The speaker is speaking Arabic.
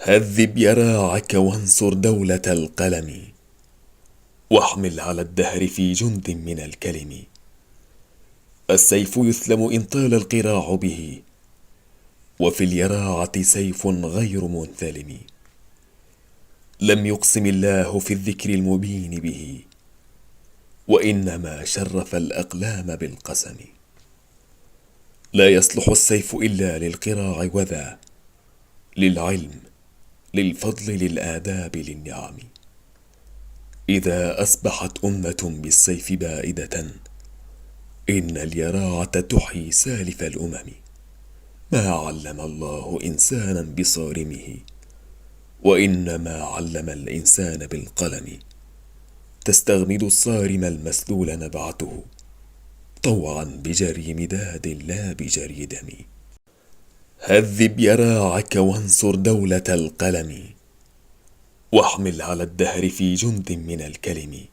هذب يراعك وانصر دولة القلم، واحمل على الدهر في جند من الكلم. السيف يثلم إن طال القراع به، وفي اليراعة سيف غير منثلم. لم يقسم الله في الذكر المبين به، وإنما شرف الأقلام بالقسم. لا يصلح السيف إلا للقراع وذا، للعلم، للفضل، للآداب، للنعم. إذا أصبحت أمة بالسيف بائدة، إن اليراعة تحيي سالف الأمم. ما علم الله إنسانا بصارمه، وإنما علم الإنسان بالقلم. تستغمد الصارم المسلول نبعته، طوعا بجري مداد لا بجري دم. هذب يراعك وانصر دولة القلم، واحمل على الدهر في جند من الكلم.